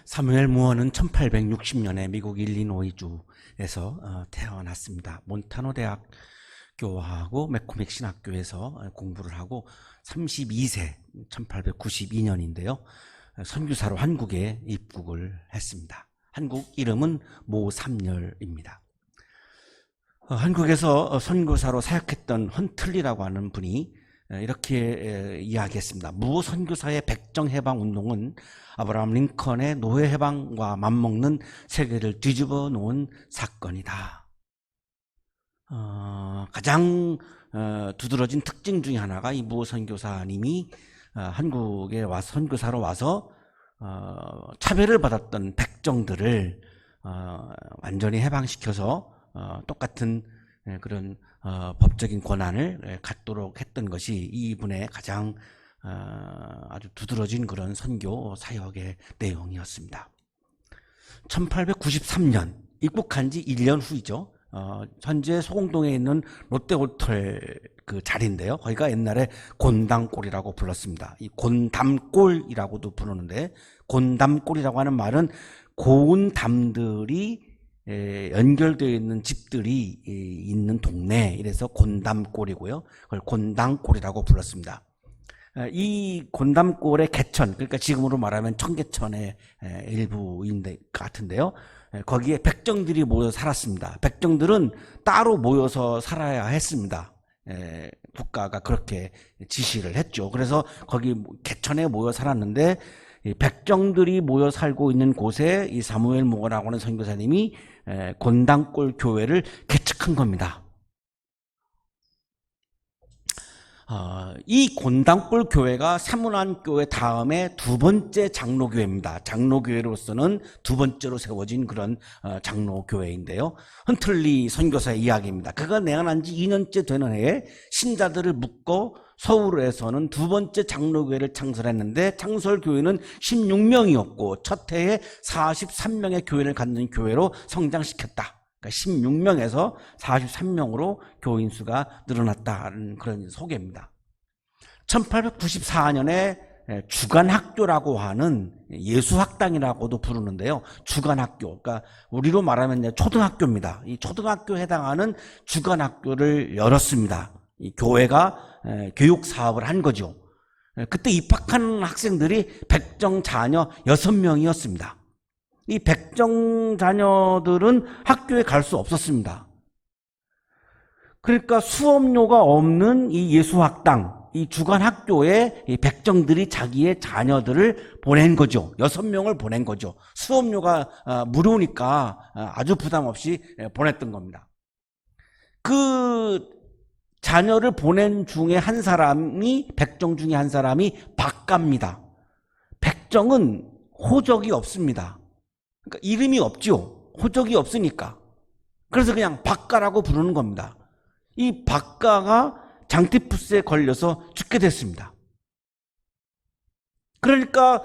사무엘 무어는 1860년에 미국 일리노이주에서 태어났습니다. 몬타노 대학교하고 맥코믹 신학교에서 공부를 하고 32세 1892년인데요. 선교사로 한국에 입국을 했습니다. 한국 이름은 모삼열입니다. 한국에서 선교사로 사역했던 헌틀리라고 하는 분이 이렇게 이야기했습니다. 무선교사의 백정해방운동은 아브라함 링컨의 노예해방과 맞먹는 세계를 뒤집어 놓은 사건이다. 가장 두드러진 특징 중에 하나가 이 무선교사님이 한국에 와서 선교사로 와서 차별을 받았던 백정들을 완전히 해방시켜서 똑같은 그런 법적인 권한을 갖도록 했던 것이 이분의 가장 아주 두드러진 그런 선교 사역의 내용이었습니다. 1893년 입국한 지 1년 후이죠. 현재 소공동에 있는 롯데호텔 그 자리인데요. 거기가 옛날에 곤당골이라고 불렀습니다. 이 곤담골이라고도 부르는데, 곤담골이라고 하는 말은 고운 담들이 연결되어 있는 집들이 있는 동네, 이래서 곤담골이고요. 그걸 곤당골이라고 불렀습니다. 이 곤담골의 개천, 그러니까 지금으로 말하면 청계천의 일부인 것 같은데요. 거기에 백정들이 모여 살았습니다. 백정들은 따로 모여서 살아야 했습니다. 국가가 그렇게 지시를 했죠. 그래서 거기 개천에 모여 살았는데, 이 백정들이 모여 살고 있는 곳에 이 사무엘 무어라고 하는 선교사님이 곤당골 교회를 개척한 겁니다. 이 곤당골 교회가 사문안교회 다음에 두 번째 장로교회입니다. 장로교회로서는 두 번째로 세워진 그런 장로교회인데요. 헌틀리 선교사의 이야기입니다. 그가 내한한 지 2년째 되는 해에 신자들을 묶어 서울에서는 두 번째 장로교회를 창설했는데, 창설교회는 16명이었고 첫 해에 43명의 교회를 갖는 교회로 성장시켰다. 그러니까 16명에서 43명으로 교인 수가 늘어났다는 그런 소개입니다. 1894년에 주간학교라고 하는 예수학당이라고도 부르는데요. 주간학교, 그러니까 우리로 말하면 초등학교입니다. 이 초등학교에 해당하는 주간학교를 열었습니다. 이 교회가 교육 사업을 한 거죠. 그때 입학한 학생들이 백정 자녀 6명이었습니다. 이 백정 자녀들은 학교에 갈 수 없었습니다. 그러니까 수업료가 없는 이 예수학당, 이 주간학교에 이 백정들이 자기의 자녀들을 보낸 거죠. 6명을 보낸 거죠. 수업료가 무료니까 아주 부담 없이 보냈던 겁니다. 그 자녀를 보낸 중에 한 사람이, 백정 중에 한 사람이 박가입니다. 백정은 호적이 없습니다. 그러니까 이름이 없죠. 호적이 없으니까. 그래서 그냥 박가라고 부르는 겁니다. 이 박가가 장티푸스에 걸려서 죽게 됐습니다. 그러니까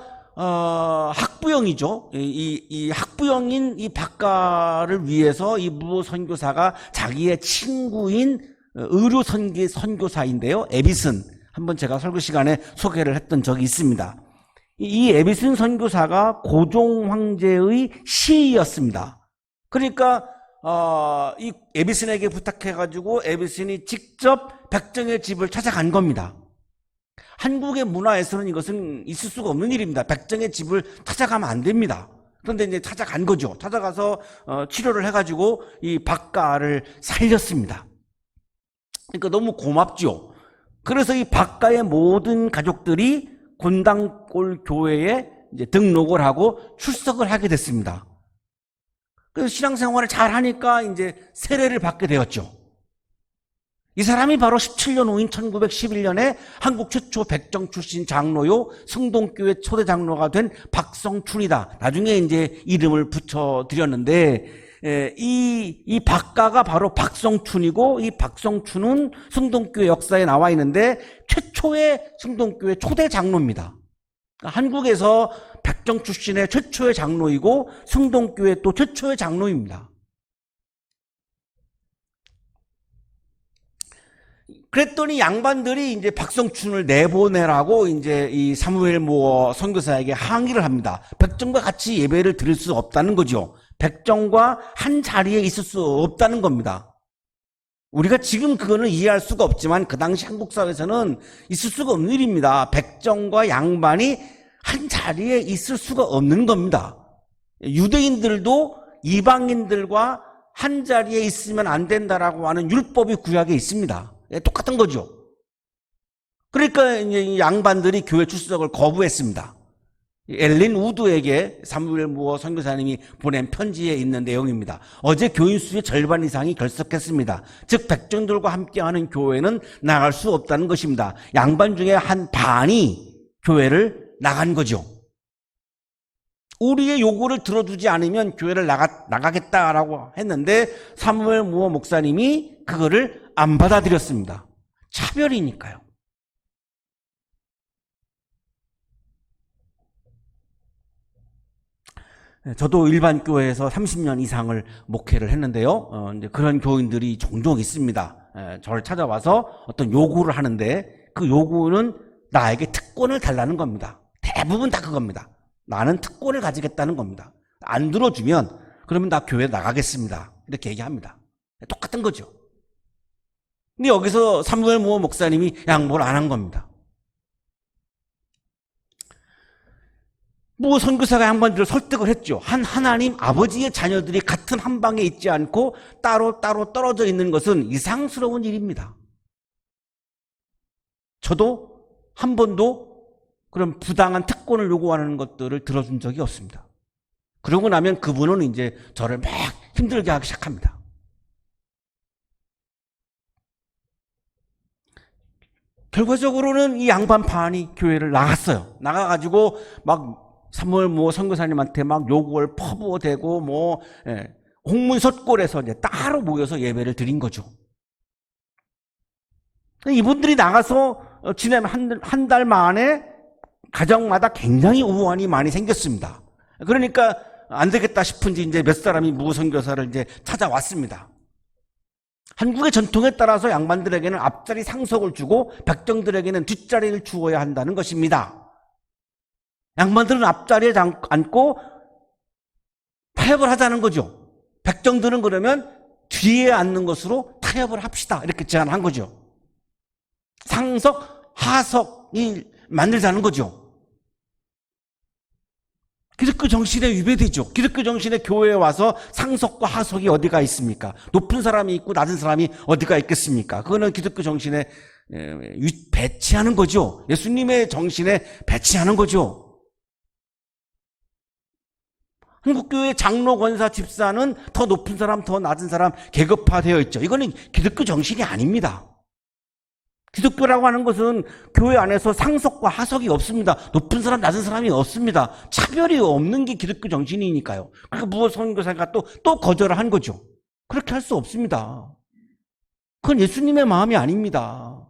학부형이죠. 이 학부형인 이 박가를 위해서 이 무어 선교사가 자기의 친구인 의료 선교사인데요. 에비슨, 한번 제가 설교 시간에 소개를 했던 적이 있습니다. 이 에비슨 선교사가 고종 황제의 시이였습니다. 그러니까 이 에비슨에게 부탁해가지고 에비슨이 직접 백정의 집을 찾아간 겁니다. 한국의 문화에서는 이것은 있을 수가 없는 일입니다. 백정의 집을 찾아가면 안 됩니다. 그런데 이제 찾아간 거죠. 찾아가서 치료를 해가지고 이 박가를 살렸습니다. 그러니까 너무 고맙죠. 그래서 이 박가의 모든 가족들이 곤당골 교회에 이제 등록을 하고 출석을 하게 됐습니다. 그래서 신앙생활을 잘 하니까 이제 세례를 받게 되었죠. 이 사람이 바로 17년 후인 1911년에 한국 최초 백정 출신 장로요, 성동교회 초대 장로가 된 박성춘이다. 나중에 이제 이름을 붙여드렸는데, 이 박가가 바로 박성춘이고, 이 박성춘은 성동교회 역사에 나와 있는데 최초의 성동교회 초대 장로입니다. 그러니까 한국에서 백정 출신의 최초의 장로이고 성동교회 또 최초의 장로입니다. 그랬더니 양반들이 이제 박성춘을 내보내라고 이제 이 사무엘 모어 선교사에게 항의를 합니다. 백정과 같이 예배를 드릴 수 없다는 거죠. 백정과 한 자리에 있을 수 없다는 겁니다. 우리가 지금 그거는 이해할 수가 없지만 그 당시 한국 사회에서는 있을 수가 없는 일입니다. 백정과 양반이 한 자리에 있을 수가 없는 겁니다. 유대인들도 이방인들과 한 자리에 있으면 안 된다라고 하는 율법이 구약에 있습니다. 똑같은 거죠. 그러니까 이 양반들이 교회 출석을 거부했습니다. 엘린 우드에게 사무엘 무어 선교사님이 보낸 편지에 있는 내용입니다. 어제 교인 수의 절반 이상이 결석했습니다. 즉 백정들과 함께하는 교회는 나갈 수 없다는 것입니다. 양반 중에 한 반이 교회를 나간 거죠. 우리의 요구를 들어주지 않으면 교회를 나가겠다라고 했는데 사무엘 무어 목사님이 그거를 안 받아들였습니다. 차별이니까요. 저도 일반 교회에서 30년 이상을 목회를 했는데요. 이제 그런 교인들이 종종 있습니다. 저를 찾아와서 어떤 요구를 하는데 그 요구는 나에게 특권을 달라는 겁니다. 대부분 다 그겁니다. 나는 특권을 가지겠다는 겁니다. 안 들어주면 그러면 나 교회 나가겠습니다. 이렇게 얘기합니다. 똑같은 거죠. 근데 여기서 사무엘 무어 목사님이 양보를 안 한 겁니다. 무어 선교사가 양반들을 설득을 했죠. 하나님 아버지의 자녀들이 같은 한 방에 있지 않고 따로 떨어져 있는 것은 이상스러운 일입니다. 저도 한 번도 그런 부당한 특권을 요구하는 것들을 들어준 적이 없습니다. 그러고 나면 그분은 이제 저를 막 힘들게 하기 시작합니다. 결과적으로는 이 양반판이 교회를 나갔어요. 나가가지고 막 사무엘 무어 선교사님한테 막 요구를 퍼부어대고 홍문석골에서 이제 따로 모여서 예배를 드린 거죠. 이분들이 나가서 지난 한 달 만에 가정마다 굉장히 우환이 많이 생겼습니다. 그러니까 안 되겠다 싶은지 이제 몇 사람이 무어 선교사를 이제 찾아왔습니다. 한국의 전통에 따라서 양반들에게는 앞자리 상석을 주고 백정들에게는 뒷자리를 주어야 한다는 것입니다. 양반들은 앞자리에 앉고 타협을 하자는 거죠. 백정들은 그러면 뒤에 앉는 것으로 타협을 합시다. 이렇게 제안한 거죠. 상석, 하석이 만들자는 거죠. 기독교 정신에 위배되죠. 기독교 정신의 교회에 와서 상석과 하석이 어디가 있습니까? 높은 사람이 있고 낮은 사람이 어디가 있겠습니까? 그거는 기독교 정신에 배치하는 거죠. 예수님의 정신에 배치하는 거죠. 한국교회 장로, 권사, 집사는 더 높은 사람, 더 낮은 사람 계급화되어 있죠. 이거는 기독교 정신이 아닙니다. 기독교라고 하는 것은 교회 안에서 상석과 하석이 없습니다. 높은 사람, 낮은 사람이 없습니다. 차별이 없는 게 기독교 정신이니까요. 그러니까 무어 선교사가 또 거절을 한 거죠. 그렇게 할 수 없습니다. 그건 예수님의 마음이 아닙니다.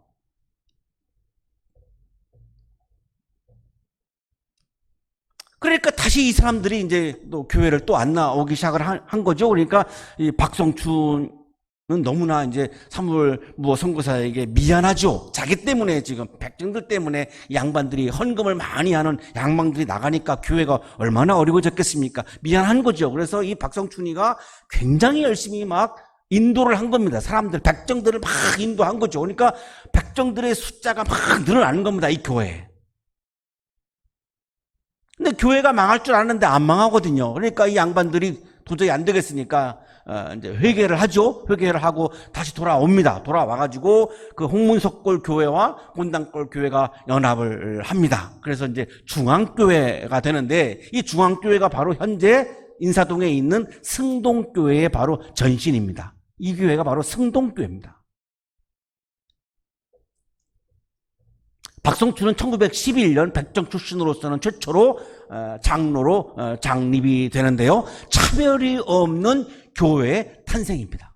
그러니까 다시 이 사람들이 이제 또 교회를 또 안 나오기 시작을 한 거죠. 그러니까 이 박성춘은 너무나 이제 사무엘 무어 선교사에게 미안하죠. 자기 때문에 지금 백정들 때문에 양반들이 헌금을 많이 하는 양반들이 나가니까 교회가 얼마나 어려워졌겠습니까? 미안한 거죠. 그래서 이 박성춘이가 굉장히 열심히 막 인도를 한 겁니다. 사람들, 백정들을 막 인도한 거죠. 그러니까 백정들의 숫자가 막 늘어나는 겁니다. 이 교회에. 근데 교회가 망할 줄 아는데 안 망하거든요. 그러니까 이 양반들이 도저히 안 되겠으니까 이제 회개를 하죠. 회개를 하고 다시 돌아옵니다. 돌아와가지고 그 홍문석골 교회와 곤당골 교회가 연합을 합니다. 그래서 이제 중앙교회가 되는데 이 중앙교회가 바로 현재 인사동에 있는 승동교회의 바로 전신입니다. 이 교회가 바로 승동교회입니다. 박성춘은 1911년 백정 출신으로서는 최초로 장로로 장립이 되는데요. 차별이 없는 교회의 탄생입니다.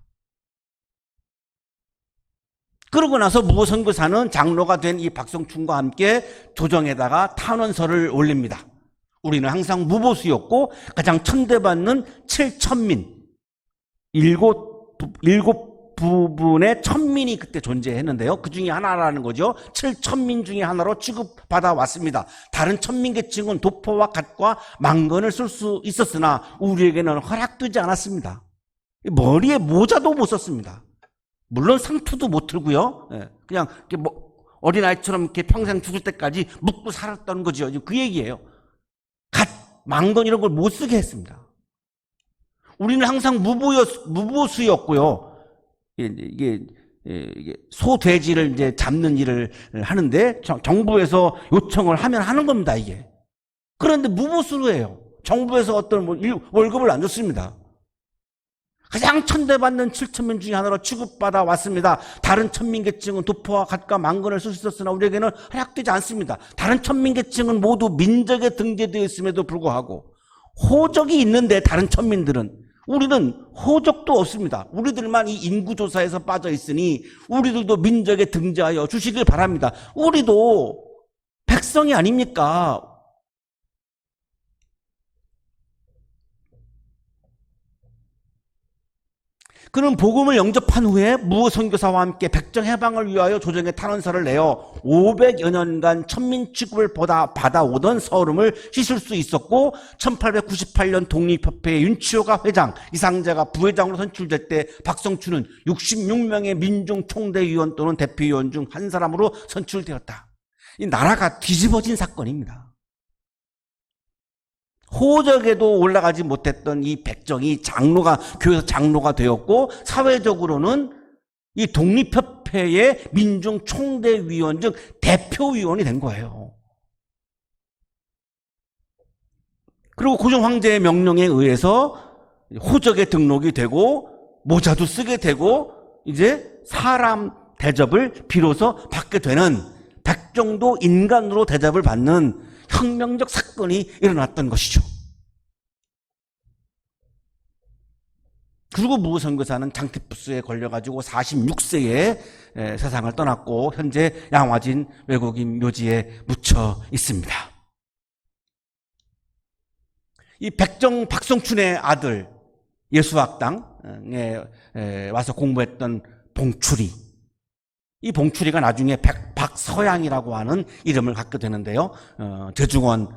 그러고 나서 무어 선교사는 장로가 된 이 박성춘과 함께 도정에다가 탄원서를 올립니다. 우리는 항상 무보수였고 가장 천대받는 7천민, 일곱 부분에 천민이 그때 존재했는데요. 그 중에 하나라는 거죠. 7천민 중에 하나로 취급받아 왔습니다. 다른 천민계층은 도포와 갓과 망건을 쓸 수 있었으나 우리에게는 허락되지 않았습니다. 머리에 모자도 못 썼습니다. 물론 상투도 못 틀고요. 그냥 이렇게 어린아이처럼 이렇게 평생 죽을 때까지 묵고 살았다는 거죠. 그 얘기예요. 갓, 망건 이런 걸 못 쓰게 했습니다. 우리는 항상 무보수였고요. 이게 소돼지를 이제 잡는 일을 하는데 정부에서 요청을 하면 하는 겁니다, 이게. 그런데 무보수로 해요. 정부에서 어떤 월급을 안 줬습니다. 가장 천대받는 7천민 중에 하나로 취급받아 왔습니다. 다른 천민계층은 도포와 갓과 망건을 쓸 수 있었으나 우리에게는 허락되지 않습니다. 다른 천민계층은 모두 민족에 등재되어 있음에도 불구하고 호적이 있는데 다른 천민들은, 우리는 호적도 없습니다. 우리들만 이 인구조사에서 빠져 있으니 우리들도 민족에 등재하여 주시길 바랍니다. 우리도 백성이 아닙니까? 그는 복음을 영접한 후에 무선교사와 함께 백정 해방을 위하여 조정에 탄원서를 내어 500여 년간 천민 취급을 받아오던 서름을 씻을 수 있었고 1898년 독립협회의 윤치호가 회장, 이상재가 부회장으로 선출될 때 박성춘은 66명의 민중총대위원 또는 대표위원 중 한 사람으로 선출되었다. 이 나라가 뒤집어진 사건입니다. 호적에도 올라가지 못했던 이 백정이 교회에서 장로가 되었고, 사회적으로는 이 독립협회의 민중총대위원 즉 대표위원이 된 거예요. 그리고 고종 황제의 명령에 의해서 호적에 등록이 되고 모자도 쓰게 되고 이제 사람 대접을 비로소 받게 되는, 백정도 인간으로 대접을 받는 혁명적 사건이 일어났던 것이죠. 그리고 무선교사는 장티푸스에 걸려가지고 46세에 세상을 떠났고 현재 양화진 외국인 묘지에 묻혀 있습니다. 이 백정 박성춘의 아들, 예수학당에 와서 공부했던 봉출이, 이 봉출이가 나중에 박서양이라고 하는 이름을 갖게 되는데요. 제중원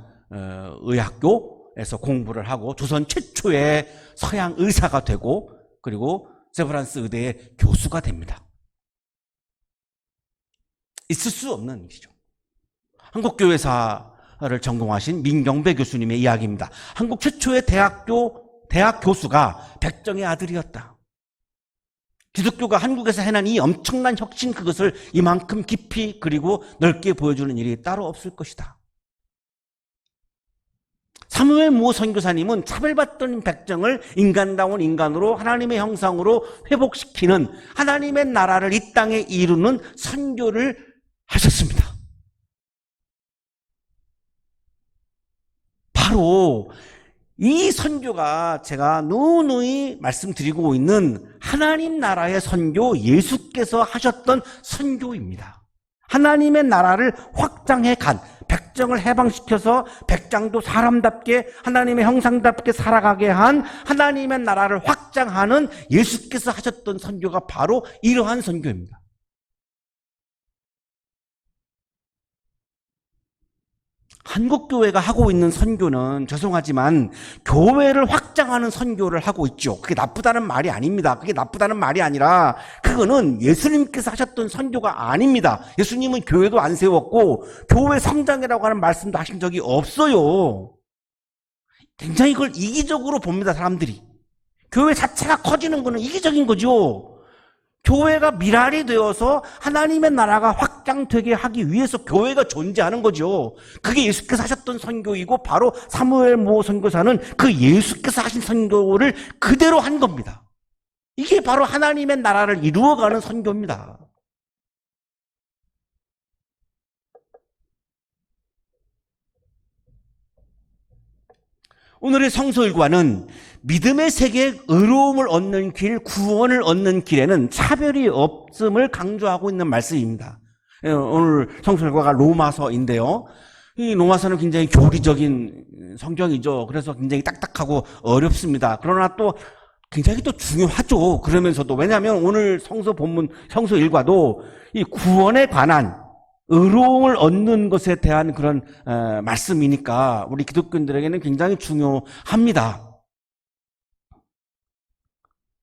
의학교에서 공부를 하고 조선 최초의 서양 의사가 되고 그리고 세브란스 의대의 교수가 됩니다. 있을 수 없는 일이죠. 한국교회사를 전공하신 민경배 교수님의 이야기입니다. 한국 최초의 대학 교수가 백정의 아들이었다. 기독교가 한국에서 해낸 이 엄청난 혁신, 그것을 이만큼 깊이 그리고 넓게 보여주는 일이 따로 없을 것이다. 사무엘 모 선교사님은 차별받던 백정을 인간다운 인간으로 하나님의 형상으로 회복시키는, 하나님의 나라를 이 땅에 이루는 선교를 하셨습니다. 바로 이 선교가 제가 누누이 말씀드리고 있는 하나님 나라의 선교, 예수께서 하셨던 선교입니다. 하나님의 나라를 확장해 간, 백정을 해방시켜서 백장도 사람답게 하나님의 형상답게 살아가게 한 하나님의 나라를 확장하는 예수께서 하셨던 선교가 바로 이러한 선교입니다. 한국교회가 하고 있는 선교는 죄송하지만 교회를 확장하는 선교를 하고 있죠. 그게 나쁘다는 말이 아닙니다. 그게 나쁘다는 말이 아니라 그거는 예수님께서 하셨던 선교가 아닙니다. 예수님은 교회도 안 세웠고 교회 성장이라고 하는 말씀도 하신 적이 없어요. 굉장히 그걸 이기적으로 봅니다, 사람들이. 교회 자체가 커지는 거는 이기적인 거죠. 교회가 미랄이 되어서 하나님의 나라가 확장되게 하기 위해서 교회가 존재하는 거죠. 그게 예수께서 하셨던 선교이고 바로 사무엘 모 선교사는 그 예수께서 하신 선교를 그대로 한 겁니다. 이게 바로 하나님의 나라를 이루어가는 선교입니다. 오늘의 성서일과는 믿음의 세계에 의로움을 얻는 길, 구원을 얻는 길에는 차별이 없음을 강조하고 있는 말씀입니다. 오늘 성서일과가 로마서인데요. 이 로마서는 굉장히 교리적인 성경이죠. 그래서 굉장히 딱딱하고 어렵습니다. 그러나 또 굉장히 또 중요하죠. 그러면서도 왜냐하면 오늘 성서 본문 성서 일과도 이 구원에 관한 의로움을 얻는 것에 대한 그런 말씀이니까 우리 기독교인들에게는 굉장히 중요합니다.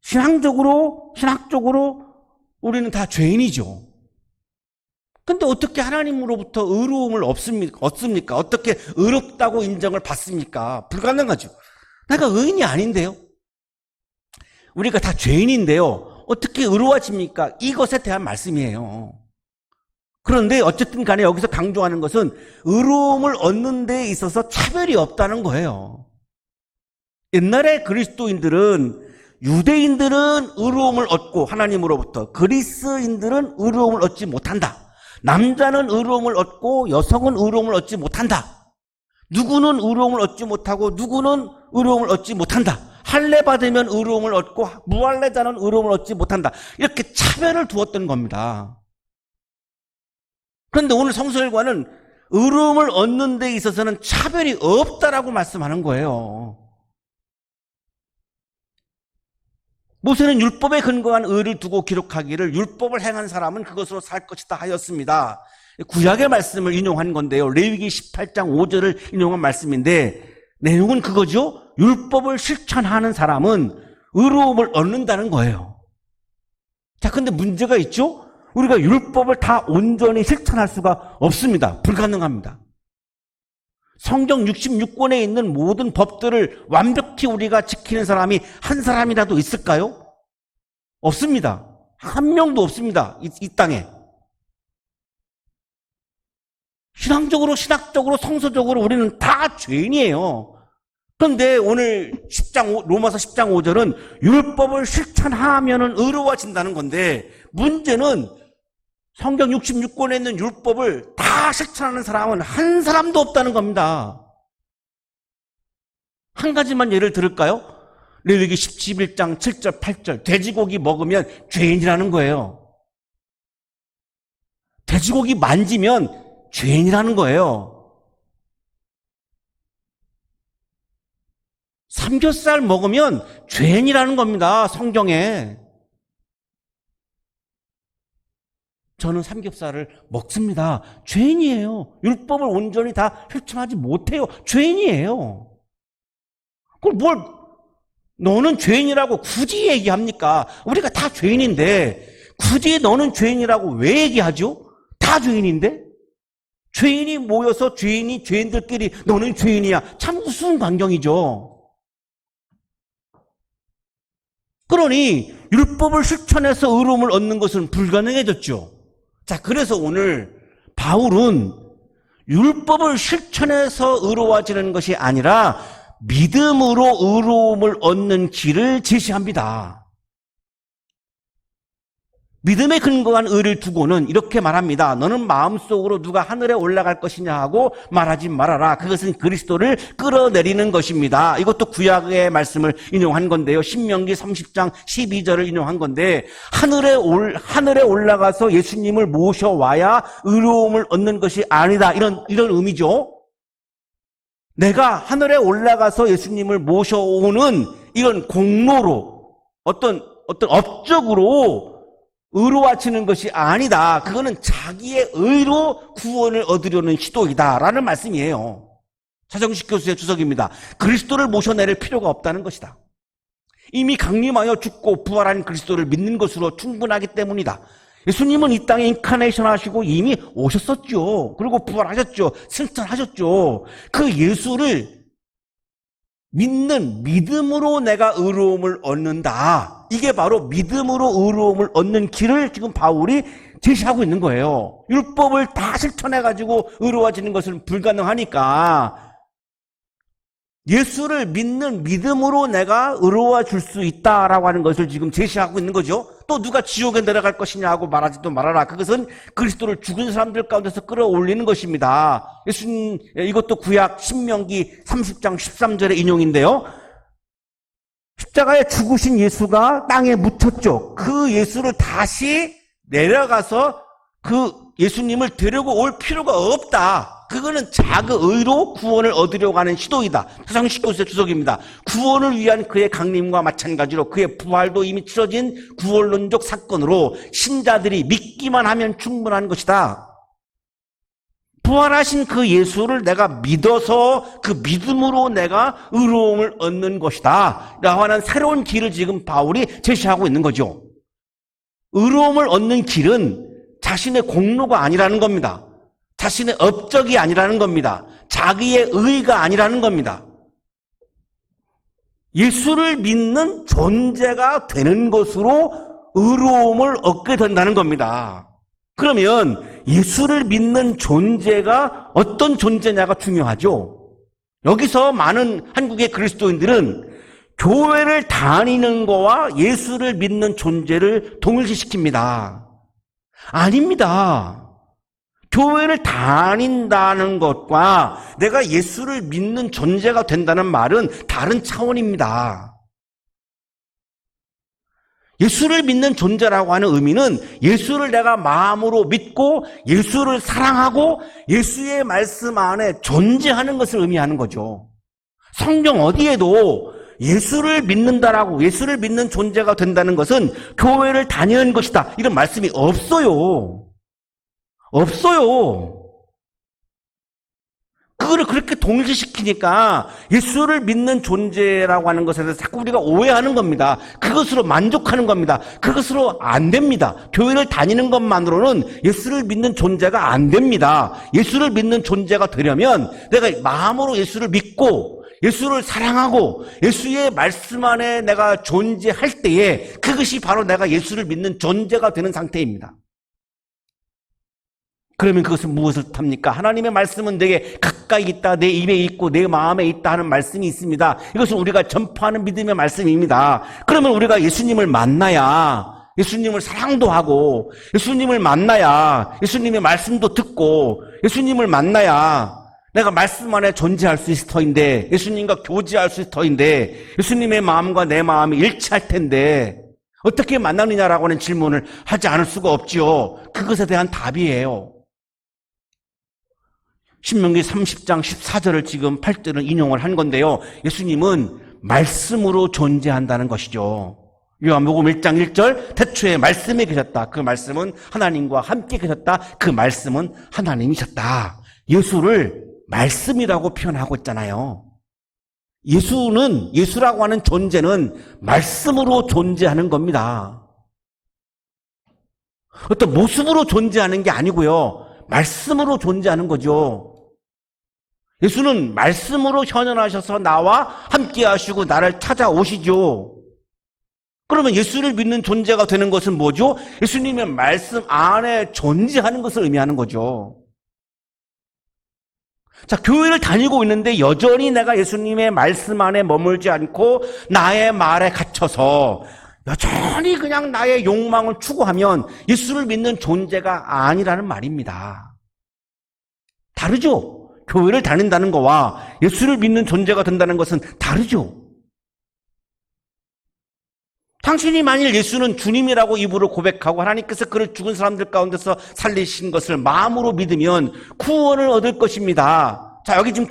신학적으로 우리는 다 죄인이죠. 근데 어떻게 하나님으로부터 의로움을 얻습니까? 어떻게 의롭다고 인정을 받습니까? 불가능하죠. 내가 의인이 아닌데요. 우리가 다 죄인인데요. 어떻게 의로워집니까? 이것에 대한 말씀이에요. 그런데 어쨌든 간에 여기서 강조하는 것은 의로움을 얻는 데 있어서 차별이 없다는 거예요. 옛날에 그리스도인들은 유대인들은 의로움을 얻고 하나님으로부터 그리스인들은 의로움을 얻지 못한다. 남자는 의로움을 얻고 여성은 의로움을 얻지 못한다. 누구는 의로움을 얻지 못하고 누구는 의로움을 얻지 못한다. 할례 받으면 의로움을 얻고 무할례자는 의로움을 얻지 못한다. 이렇게 차별을 두었던 겁니다. 그런데 오늘 성서일과는 의로움을 얻는 데 있어서는 차별이 없다라고 말씀하는 거예요. 모세는 율법에 근거한 의를 두고 기록하기를 율법을 행한 사람은 그것으로 살 것이다 하였습니다. 구약의 말씀을 인용한 건데요. 레위기 18장 5절을 인용한 말씀인데 내용은 그거죠. 율법을 실천하는 사람은 의로움을 얻는다는 거예요. 자, 근데 문제가 있죠. 우리가 율법을 다 온전히 실천할 수가 없습니다. 불가능합니다. 성경 66권에 있는 모든 법들을 완벽히 우리가 지키는 사람이 한 사람이라도 있을까요? 없습니다. 한 명도 없습니다. 이 땅에. 신학적으로 성서적으로 우리는 다 죄인이에요. 그런데 오늘 로마서 10장 5절은 율법을 실천하면은 의로워진다는 건데 문제는 성경 66권에 있는 율법을 다 실천하는 사람은 한 사람도 없다는 겁니다. 한 가지만 예를 들을까요? 레위기 11장 7절 8절 돼지고기 먹으면 죄인이라는 거예요. 돼지고기 만지면 죄인이라는 거예요. 삼겹살 먹으면 죄인이라는 겁니다. 성경에. 저는 삼겹살을 먹습니다. 죄인이에요. 율법을 온전히 다 실천하지 못해요. 죄인이에요. 그걸 너는 죄인이라고 굳이 얘기합니까? 우리가 다 죄인인데 굳이 너는 죄인이라고 왜 얘기하죠? 다 죄인인데? 죄인이 모여서 죄인들끼리 너는 죄인이야. 참 우스운 광경이죠. 그러니 율법을 실천해서 의로움을 얻는 것은 불가능해졌죠. 자, 그래서 오늘 바울은 율법을 실천해서 의로워지는 것이 아니라 믿음으로 의로움을 얻는 길을 제시합니다. 믿음에 근거한 의를 두고는 이렇게 말합니다. 너는 마음속으로 누가 하늘에 올라갈 것이냐 하고 말하지 말아라. 그것은 그리스도를 끌어내리는 것입니다. 이것도 구약의 말씀을 인용한 건데요. 신명기 30장 12절을 인용한 건데 하늘에 올라가서 예수님을 모셔와야 의로움을 얻는 것이 아니다. 이런 의미죠. 내가 하늘에 올라가서 예수님을 모셔오는 이런 공로로 어떤 업적으로 의로워지는 것이 아니다. 그거는 자기의 의로 구원을 얻으려는 시도이다라는 말씀이에요. 차정식 교수의 주석입니다. 그리스도를 모셔내릴 필요가 없다는 것이다. 이미 강림하여 죽고 부활한 그리스도를 믿는 것으로 충분하기 때문이다. 예수님은 이 땅에 인카네이션 하시고 이미 오셨었죠. 그리고 부활하셨죠. 승천하셨죠. 그 예수를 믿는 믿음으로 내가 의로움을 얻는다. 이게 바로 믿음으로 의로움을 얻는 길을 지금 바울이 제시하고 있는 거예요. 율법을 다 실천해가지고 의로워지는 것은 불가능하니까 예수를 믿는 믿음으로 내가 의로워질 수 있다라고 하는 것을 지금 제시하고 있는 거죠. 또 누가 지옥에 내려갈 것이냐 하고 말하지도 말아라. 그것은 그리스도를 죽은 사람들 가운데서 끌어올리는 것입니다. 예수님, 이것도 구약 신명기 30장 13절의 인용인데요. 십자가에 죽으신 예수가 땅에 묻혔죠. 그 예수를 다시 내려가서 그 예수님을 데리고 올 필요가 없다. 그거는 자의로 구원을 얻으려고 하는 시도이다. 사상 19세 주석입니다. 구원을 위한 그의 강림과 마찬가지로 그의 부활도 이미 치러진 구원론적 사건으로 신자들이 믿기만 하면 충분한 것이다. 부활하신 그 예수를 내가 믿어서 그 믿음으로 내가 의로움을 얻는 것이다 라고 하는 새로운 길을 지금 바울이 제시하고 있는 거죠. 의로움을 얻는 길은 자신의 공로가 아니라는 겁니다. 자신의 업적이 아니라는 겁니다. 자기의 의가 아니라는 겁니다. 예수를 믿는 존재가 되는 것으로 의로움을 얻게 된다는 겁니다. 그러면 예수를 믿는 존재가 어떤 존재냐가 중요하죠. 여기서 많은 한국의 그리스도인들은 교회를 다니는 거와 예수를 믿는 존재를 동일시시킵니다. 아닙니다. 교회를 다닌다는 것과 내가 예수를 믿는 존재가 된다는 말은 다른 차원입니다. 예수를 믿는 존재라고 하는 의미는 예수를 내가 마음으로 믿고 예수를 사랑하고 예수의 말씀 안에 존재하는 것을 의미하는 거죠. 성경 어디에도 예수를 믿는다라고 예수를 믿는 존재가 된다는 것은 교회를 다니는 것이다 이런 말씀이 없어요. 없어요. 그거를 그렇게 동일시시키니까 예수를 믿는 존재라고 하는 것에 대해서 자꾸 우리가 오해하는 겁니다. 그것으로 만족하는 겁니다. 그것으로 안 됩니다. 교회를 다니는 것만으로는 예수를 믿는 존재가 안 됩니다. 예수를 믿는 존재가 되려면 내가 마음으로 예수를 믿고 예수를 사랑하고 예수의 말씀 안에 내가 존재할 때에 그것이 바로 내가 예수를 믿는 존재가 되는 상태입니다. 그러면 그것은 무엇을 탑니까? 하나님의 말씀은 내게 가까이 있다, 내 입에 있고 내 마음에 있다 하는 말씀이 있습니다. 이것은 우리가 전파하는 믿음의 말씀입니다. 그러면 우리가 예수님을 만나야 예수님을 사랑도 하고 예수님을 만나야 예수님의 말씀도 듣고 예수님을 만나야 내가 말씀 안에 존재할 수 있을 터인데 예수님과 교제할 수 있을 터인데 예수님의 마음과 내 마음이 일치할 텐데 어떻게 만나느냐라고 하는 질문을 하지 않을 수가 없지요. 그것에 대한 답이에요. 신명기 30장 14절을 지금 8절을 인용을 한 건데요. 예수님은 말씀으로 존재한다는 것이죠. 요한복음 1장 1절 태초에 말씀이 계셨다. 그 말씀은 하나님과 함께 계셨다. 그 말씀은 하나님이셨다. 예수를 말씀이라고 표현하고 있잖아요. 예수라고 하는 존재는 말씀으로 존재하는 겁니다. 어떤 모습으로 존재하는 게 아니고요. 말씀으로 존재하는 거죠. 예수는 말씀으로 현현하셔서 나와 함께 하시고 나를 찾아오시죠. 그러면 예수를 믿는 존재가 되는 것은 뭐죠? 예수님의 말씀 안에 존재하는 것을 의미하는 거죠. 자, 교회를 다니고 있는데 여전히 내가 예수님의 말씀 안에 머물지 않고 나의 말에 갇혀서 여전히 그냥 나의 욕망을 추구하면 예수를 믿는 존재가 아니라는 말입니다. 다르죠? 교회를 다닌다는 것과 예수를 믿는 존재가 된다는 것은 다르죠? 당신이 만일 예수는 주님이라고 입으로 고백하고 하나님께서 그를 죽은 사람들 가운데서 살리신 것을 마음으로 믿으면 구원을 얻을 것입니다. 자, 여기 지금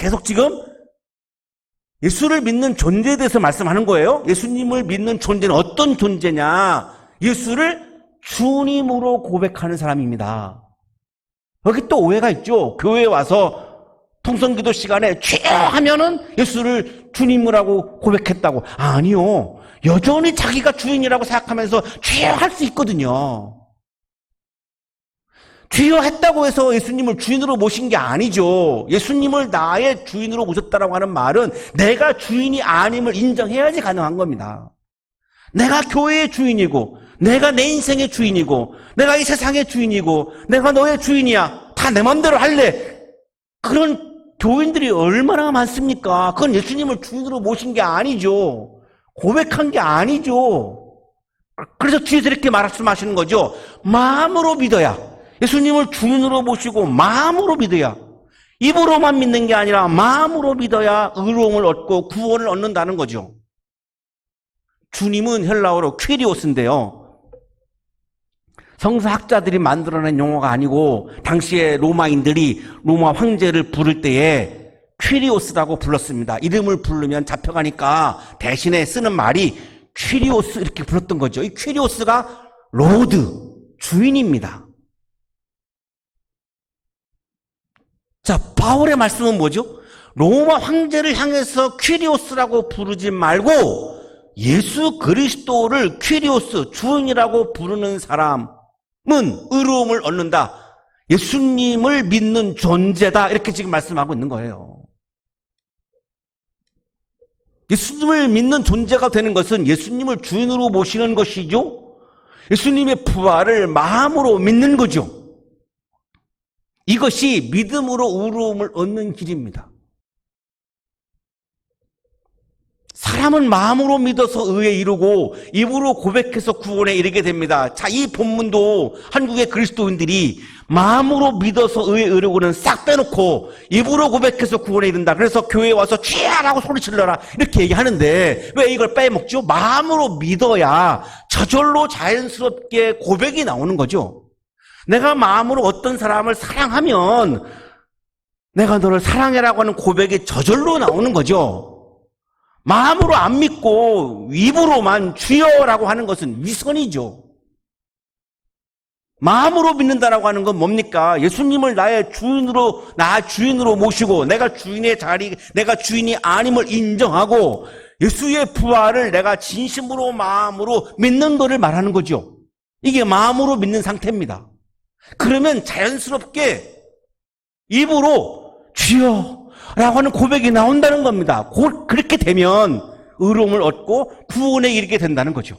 예수를 믿는 존재에 대해서 말씀하는 거예요. 예수님을 믿는 존재는 어떤 존재냐? 예수를 주님으로 고백하는 사람입니다. 여기 또 오해가 있죠. 교회에 와서 풍성기도 시간에 죄하면은 예수를 주님이라고 고백했다고. 아니요. 여전히 자기가 주인이라고 생각하면서 죄할 수 있거든요. 주여 했다고 해서 예수님을 주인으로 모신 게 아니죠. 예수님을 나의 주인으로 모셨다라고 하는 말은 내가 주인이 아님을 인정해야지 가능한 겁니다. 내가 교회의 주인이고 내가 내 인생의 주인이고 내가 이 세상의 주인이고 내가 너의 주인이야. 다 내 맘대로 할래. 그런 교인들이 얼마나 많습니까? 그건 예수님을 주인으로 모신 게 아니죠. 고백한 게 아니죠. 그래서 뒤에서 이렇게 말씀하시는 거죠. 마음으로 믿어야. 예수님을 주인으로 모시고 마음으로 믿어야. 입으로만 믿는 게 아니라 마음으로 믿어야 의로움을 얻고 구원을 얻는다는 거죠. 주님은 헬라어로 퀴리오스인데요. 성서학자들이 만들어낸 용어가 아니고 당시에 로마인들이 로마 황제를 부를 때에 퀴리오스라고 불렀습니다. 이름을 부르면 잡혀가니까 대신에 쓰는 말이 퀴리오스 이렇게 불렀던 거죠. 이 퀴리오스가 로드, 주인입니다. 자, 바울의 말씀은 뭐죠? 로마 황제를 향해서 퀴리오스라고 부르지 말고 예수 그리스도를 퀴리오스, 주인이라고 부르는 사람은 의로움을 얻는다. 예수님을 믿는 존재다. 이렇게 지금 말씀하고 있는 거예요. 예수님을 믿는 존재가 되는 것은 예수님을 주인으로 모시는 것이죠. 예수님의 부활을 마음으로 믿는 거죠. 이것이 믿음으로 의로움을 얻는 길입니다. 사람은 마음으로 믿어서 의에 이르고 입으로 고백해서 구원에 이르게 됩니다. 자, 이 본문도 한국의 그리스도인들이 마음으로 믿어서 의에 이르고는 싹 빼놓고 입으로 고백해서 구원에 이른다. 그래서 교회에 와서 죄라고 소리 질러라 이렇게 얘기하는데 왜 이걸 빼먹죠? 마음으로 믿어야 저절로 자연스럽게 고백이 나오는 거죠. 내가 마음으로 어떤 사람을 사랑하면 내가 너를 사랑해라고 하는 고백이 저절로 나오는 거죠. 마음으로 안 믿고 입으로만 주여라고 하는 것은 위선이죠. 마음으로 믿는다라고 하는 건 뭡니까? 예수님을 나의 주인으로, 나 주인으로 모시고 내가 주인의 자리, 내가 주인이 아님을 인정하고 예수의 부활을 내가 진심으로 마음으로 믿는 것을 말하는 거죠. 이게 마음으로 믿는 상태입니다. 그러면 자연스럽게 입으로 주여 라고 하는 고백이 나온다는 겁니다. 그렇게 되면 의로움을 얻고 구원에 이르게 된다는 거죠.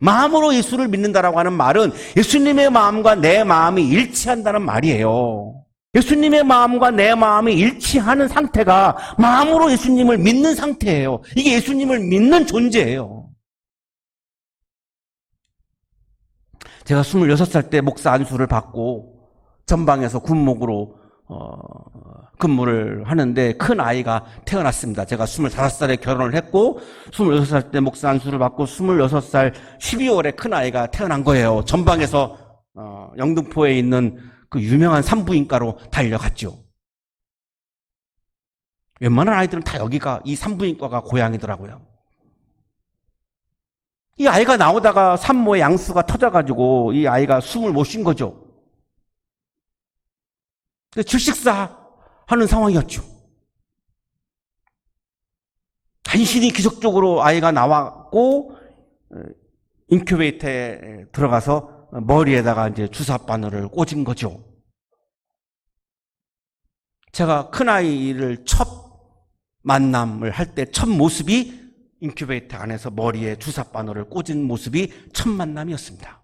마음으로 예수를 믿는다라고 하는 말은 예수님의 마음과 내 마음이 일치한다는 말이에요. 예수님의 마음과 내 마음이 일치하는 상태가 마음으로 예수님을 믿는 상태예요. 이게 예수님을 믿는 존재예요. 제가 26살 때 목사 안수를 받고 전방에서 군목으로 근무를 하는데 큰 아이가 태어났습니다. 제가 25살에 결혼을 했고 26살 때 목사 안수를 받고 26살 12월에 큰 아이가 태어난 거예요. 전방에서 영등포에 있는 그 유명한 산부인과로 달려갔죠. 웬만한 아이들은 다 여기가 이 산부인과가 고향이더라고요. 이 아이가 나오다가 산모의 양수가 터져가지고 이 아이가 숨을 못 쉰 거죠. 질식사 하는 상황이었죠. 간신히 기적적으로 아이가 나왔고 인큐베이터에 들어가서 머리에다가 이제 주사 바늘을 꽂은 거죠. 제가 큰아이를 첫 만남을 할 때 첫 모습이 인큐베이터 안에서 머리에 주사 바늘을 꽂은 모습이 첫 만남이었습니다.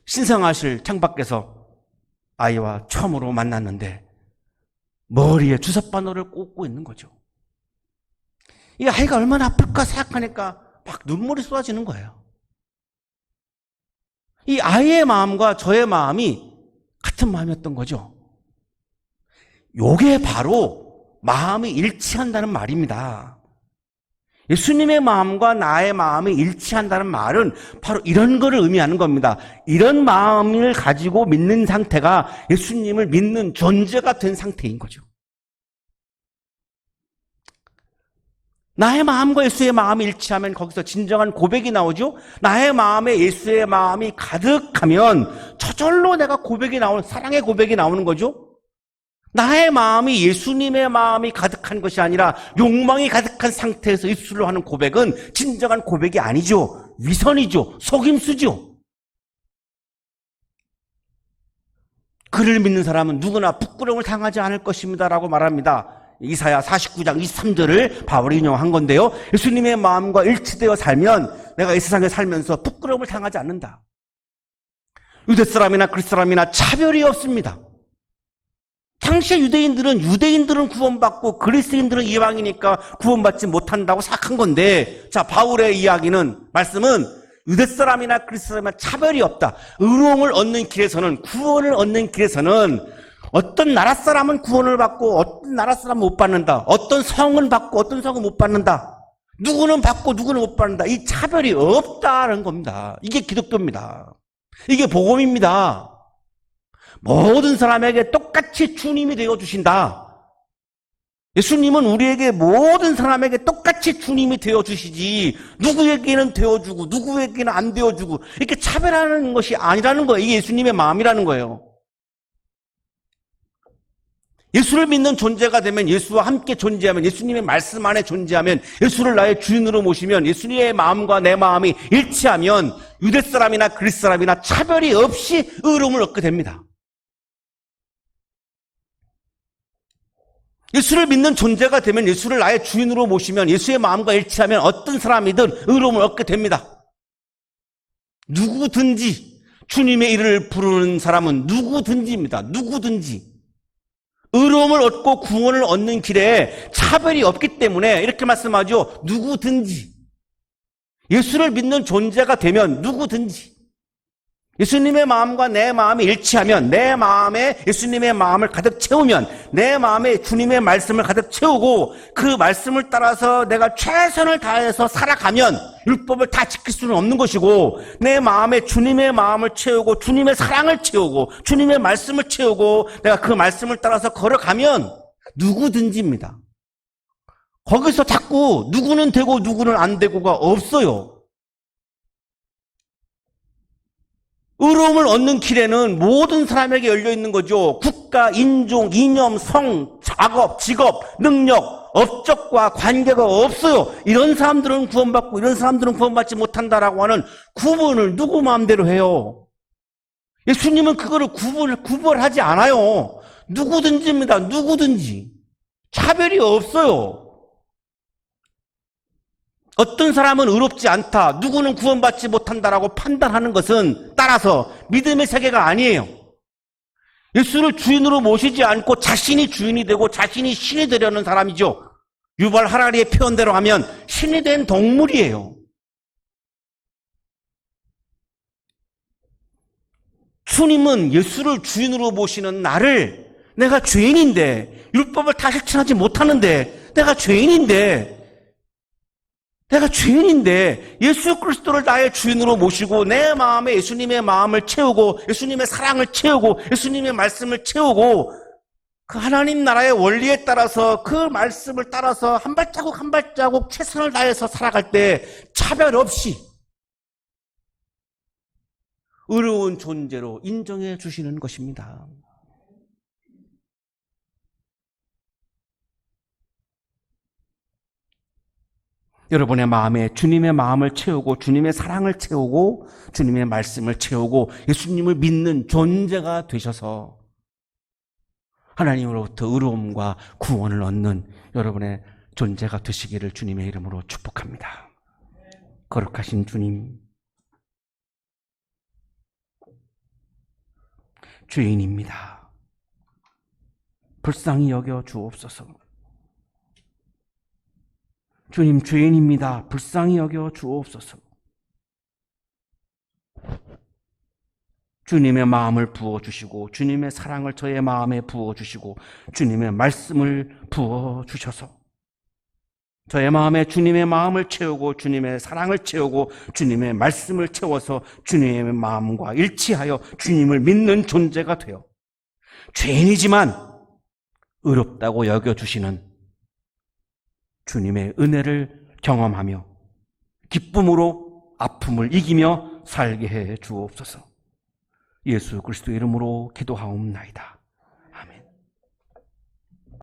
신성하실 창밖에서 아이와 처음으로 만났는데 머리에 주사바늘을 꽂고 있는 거죠. 이 아이가 얼마나 아플까 생각하니까 막 눈물이 쏟아지는 거예요. 이 아이의 마음과 저의 마음이 같은 마음이었던 거죠. 요게 바로 마음이 일치한다는 말입니다. 예수님의 마음과 나의 마음이 일치한다는 말은 바로 이런 거를 의미하는 겁니다. 이런 마음을 가지고 믿는 상태가 예수님을 믿는 존재가 된 상태인 거죠. 나의 마음과 예수의 마음이 일치하면 거기서 진정한 고백이 나오죠. 나의 마음에 예수의 마음이 가득하면 저절로 내가 고백이 나오는, 사랑의 고백이 나오는 거죠. 나의 마음이 예수님의 마음이 가득한 것이 아니라 욕망이 가득한 상태에서 입술로 하는 고백은 진정한 고백이 아니죠. 위선이죠. 속임수죠. 그를 믿는 사람은 누구나 부끄러움을 당하지 않을 것입니다 라고 말합니다. 이사야 49장 23절을 바울이 인용한 건데요. 예수님의 마음과 일치되어 살면 내가 이 세상에 살면서 부끄러움을 당하지 않는다. 유대 사람이나 그리스 사람이나 차별이 없습니다. 당시의 유대인들은 구원받고 그리스인들은 이방이니까 구원받지 못한다고 생각한 건데, 자, 바울의 이야기는, 말씀은 유대 사람이나 그리스 사람이나 차별이 없다. 의로움을 얻는 길에서는, 구원을 얻는 길에서는 어떤 나라 사람은 구원을 받고 어떤 나라 사람은 못 받는다. 어떤 성은 받고 어떤 성은 못 받는다. 누구는 받고 누구는 못 받는다. 이 차별이 없다는 겁니다. 이게 기독교입니다. 이게 복음입니다. 모든 사람에게 똑같이 주님이 되어주신다. 예수님은 우리에게 모든 사람에게 똑같이 주님이 되어주시지 누구에게는 되어주고 누구에게는 안 되어주고 이렇게 차별하는 것이 아니라는 거예요. 이게 예수님의 마음이라는 거예요. 예수를 믿는 존재가 되면 예수와 함께 존재하면 예수님의 말씀 안에 존재하면 예수를 나의 주인으로 모시면 예수님의 마음과 내 마음이 일치하면 유대 사람이나 그리스 사람이나 차별이 없이 의로움을 얻게 됩니다. 예수를 믿는 존재가 되면 예수를 나의 주인으로 모시면 예수의 마음과 일치하면 어떤 사람이든 의로움을 얻게 됩니다. 누구든지 주님의 이름을 부르는 사람은 누구든지입니다. 누구든지. 의로움을 얻고 구원을 얻는 길에 차별이 없기 때문에 이렇게 말씀하죠. 누구든지. 예수를 믿는 존재가 되면 누구든지. 예수님의 마음과 내 마음이 일치하면 내 마음에 예수님의 마음을 가득 채우면 내 마음에 주님의 말씀을 가득 채우고 그 말씀을 따라서 내가 최선을 다해서 살아가면 율법을 다 지킬 수는 없는 것이고 내 마음에 주님의 마음을 채우고 주님의 사랑을 채우고 주님의 말씀을 채우고 내가 그 말씀을 따라서 걸어가면 누구든지입니다. 거기서 자꾸 누구는 되고 누구는 안 되고가 없어요. 의로움을 얻는 길에는 모든 사람에게 열려있는 거죠. 국가, 인종, 이념, 성, 작업, 직업, 능력, 업적과 관계가 없어요. 이런 사람들은 구원받고 이런 사람들은 구원받지 못한다라고 하는 구분을 누구 마음대로 해요. 예수님은 그거를 구분하지 않아요. 누구든지입니다. 누구든지. 차별이 없어요. 어떤 사람은 의롭지 않다, 누구는 구원받지 못한다라고 판단하는 것은 따라서 믿음의 세계가 아니에요. 예수를 주인으로 모시지 않고 자신이 주인이 되고 자신이 신이 되려는 사람이죠. 유발 하라리의 표현대로 하면 신이 된 동물이에요. 주님은 예수를 주인으로 모시는 나를 내가 죄인인데 율법을 다 실천하지 못하는데 내가 죄인인데 예수 그리스도를 나의 주인으로 모시고 내 마음에 예수님의 마음을 채우고 예수님의 사랑을 채우고 예수님의 말씀을 채우고 그 하나님 나라의 원리에 따라서 그 말씀을 따라서 한 발자국 한 발자국 최선을 다해서 살아갈 때 차별 없이 의로운 존재로 인정해 주시는 것입니다. 여러분의 마음에 주님의 마음을 채우고 주님의 사랑을 채우고 주님의 말씀을 채우고 예수님을 믿는 존재가 되셔서 하나님으로부터 의로움과 구원을 얻는 여러분의 존재가 되시기를 주님의 이름으로 축복합니다. 거룩하신 주님, 죄인입니다. 불쌍히 여겨 주옵소서. 주님, 죄인입니다. 불쌍히 여겨 주옵소서. 주님의 마음을 부어주시고 주님의 사랑을 저의 마음에 부어주시고 주님의 말씀을 부어주셔서 저의 마음에 주님의 마음을 채우고 주님의 사랑을 채우고 주님의 말씀을 채워서 주님의 마음과 일치하여 주님을 믿는 존재가 되어 죄인이지만 의롭다고 여겨주시는 주님의 은혜를 경험하며 기쁨으로 아픔을 이기며 살게 해 주옵소서. 예수 그리스도 이름으로 기도하옵나이다.